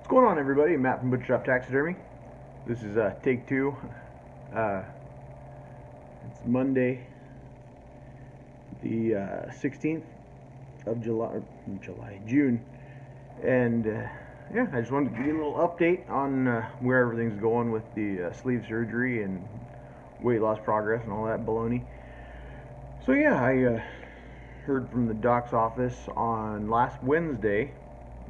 What's going on, everybody? Matt from Butcher Shop Taxidermy. This is take two. Uh, it's Monday, the 16th of June, and yeah, I just wanted to give you a little update on where everything's going with the sleeve surgery and weight loss progress and all that baloney. So yeah, I heard from the doc's office on last Wednesday,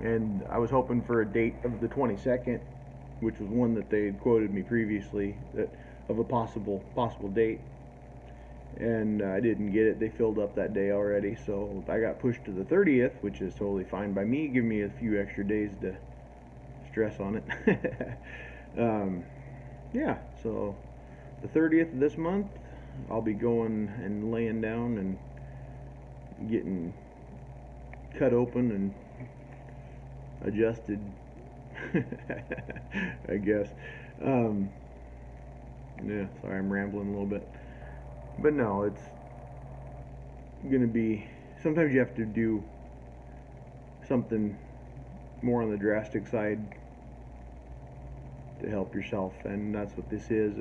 and I was hoping for a date of the 22nd, which was one that they had quoted me previously, that of a possible date, and I didn't get it. They filled up that day already, so I got pushed to the 30th, which is totally fine by me. Give me a few extra days to stress on it. Yeah, so the 30th of this month, I'll be going and laying down and getting cut open and adjusted. I guess. Yeah, sorry, I'm rambling a little bit. But no, it's gonna be, sometimes you have to do something more on the drastic side to help yourself, and that's what this is.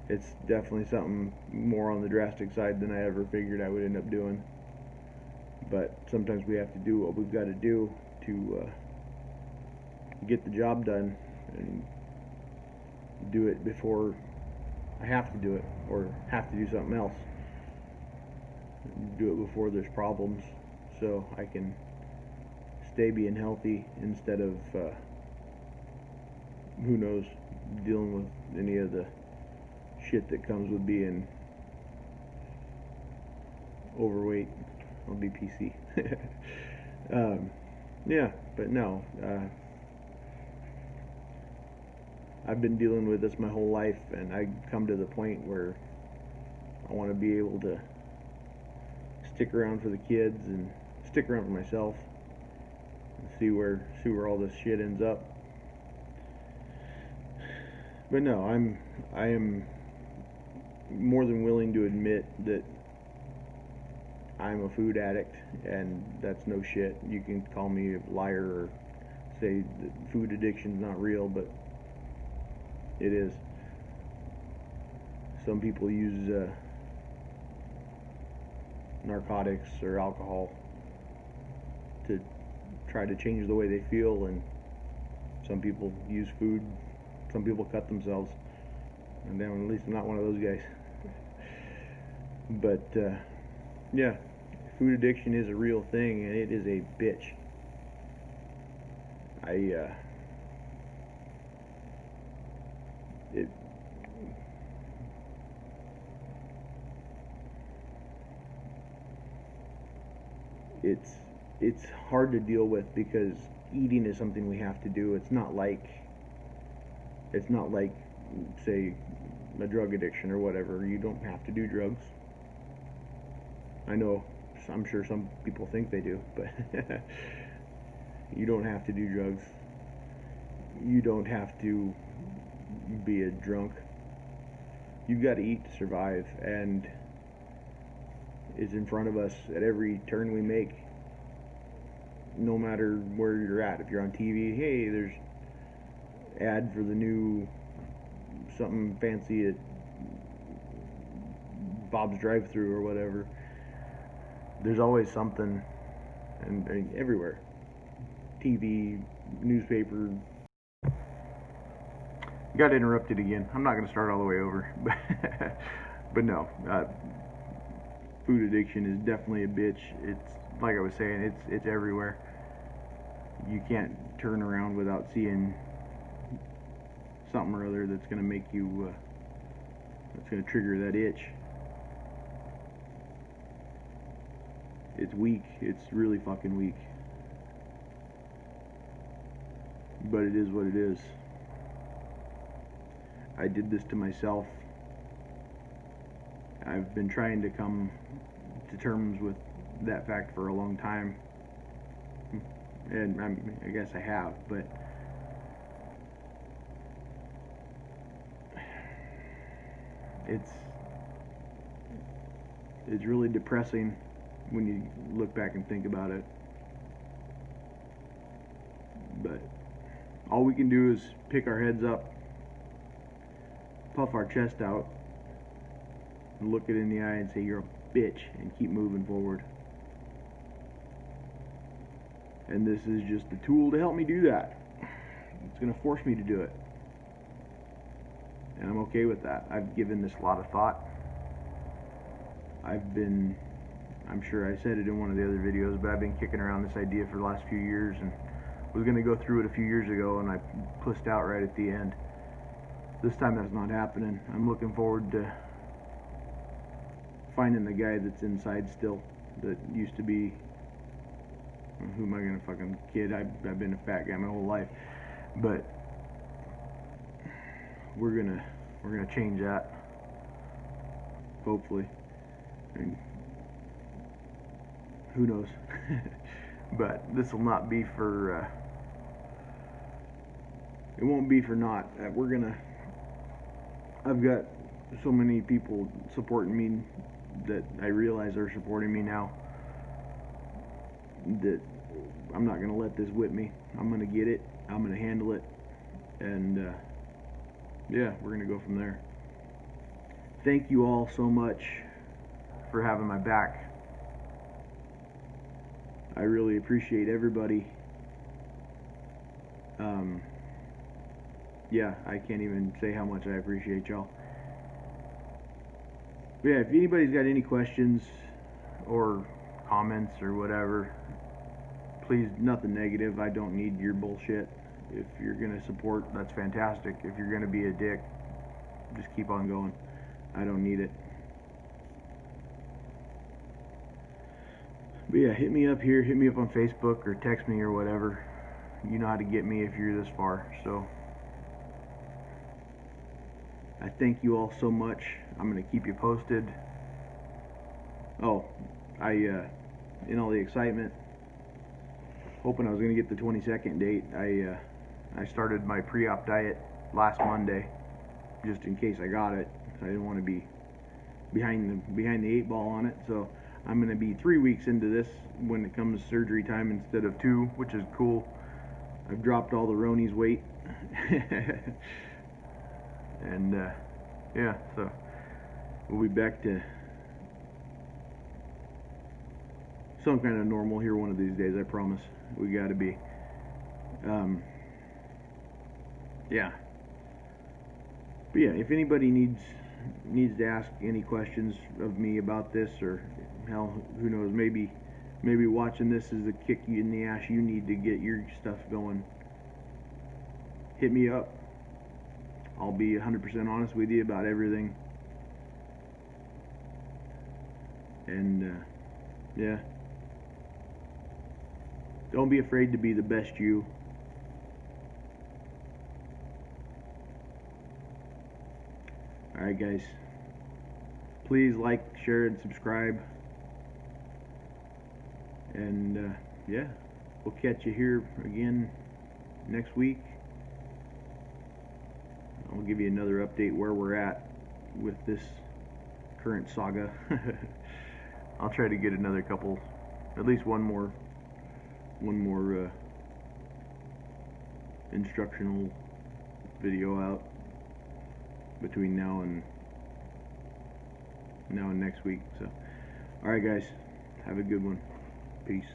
It's definitely something more on the drastic side than I ever figured I would end up doing. But sometimes we have to do what we've got to do to get the job done, and do it before I have to do it, or have to do something else. Do it before there's problems, so I can stay being healthy instead of who knows, dealing with any of the shit that comes with being overweight. I'll be PC. Yeah, but no, I've been dealing with this my whole life, and I come to the point where I want to be able to stick around for the kids and stick around for myself and see where all this shit ends up. But no, I am more than willing to admit that I'm a food addict, and that's no shit. You can call me a liar or say that food addiction's not real, but it is. Some people use narcotics or alcohol to try to change the way they feel, and some people use food. Some people cut themselves, and then at least I'm not one of those guys. But yeah, food addiction is a real thing, and it is a bitch. It's hard to deal with because eating is something we have to do. It's not like say a drug addiction or whatever. You don't have to do drugs. I know, I'm sure some people think they do, but you don't have to do drugs. You don't have to be a drunk. You've got to eat to survive, and it's in front of us at every turn we make. No matter where you're at, if you're on TV, hey, there's ad for the new something fancy at Bob's drive-thru or whatever. There's always something, and everywhere. TV, newspaper. Got interrupted again. I'm not going to start all the way over, but no, food addiction is definitely a bitch. It's like I was saying, it's everywhere. You can't turn around without seeing something or other that's going to make you, that's going to trigger that itch. It's weak. It's really fucking weak. But it is what it is. I did this to myself. I've been trying to come to terms with that fact for a long time. And I guess I have, but it's really depressing when you look back and think about it. all we can do is pick our heads up, puff our chest out, and look it in the eye and say, "You're a bitch," and keep moving forward. And this is just a tool to help me do that. It's going to force me to do it. And I'm okay with that. I've given this a lot of thought. I'm sure I said it in one of the other videos, but I've been kicking around this idea for the last few years, and was going to go through it a few years ago, and I pussed out right at the end. This time that's not happening. I'm looking forward to finding the guy that's inside still, that used to be, who am I gonna fucking kid? I've been a fat guy my whole life, but we're gonna change that, hopefully, and who knows. But this will not be for it won't be for naught. I've got so many people supporting me that I realize are supporting me now, that I'm not going to let this whip me. I'm going to get it, I'm going to handle it, and yeah, we're going to go from there. Thank you all so much for having my back. I really appreciate everybody. Yeah, I can't even say how much I appreciate y'all. But yeah, if anybody's got any questions or comments or whatever, please, nothing negative. I don't need your bullshit. If you're gonna support, that's fantastic. If you're gonna be a dick, just keep on going. I don't need it. But yeah, hit me up here, hit me up on Facebook, or text me or whatever. You know how to get me if you're this far. So I thank you all so much. I'm gonna keep you posted. Oh, in all the excitement, hoping I was gonna get the 22nd date, I started my pre-op diet last Monday, just in case I got it. I didn't want to be behind the 8 ball on it. So I'm gonna be 3 weeks into this when it comes to surgery time instead of 2, which is cool. I've dropped all the Roni's weight. And yeah, so we'll be back to some kind of normal here one of these days, I promise. We gotta be. Yeah. But yeah, if anybody needs to ask any questions of me about this, or hell, who knows, maybe watching this is the kick you in the ass you need to get your stuff going, hit me up. I'll be 100% honest with you about everything. And yeah, don't be afraid to be the best you. Alright guys, please like, share, and subscribe. And yeah, we'll catch you here again next week. I'll give you another update where we're at with this current saga. I'll try to get another couple, at least one more instructional video out between now and next week. So, alright guys, have a good one. Peace.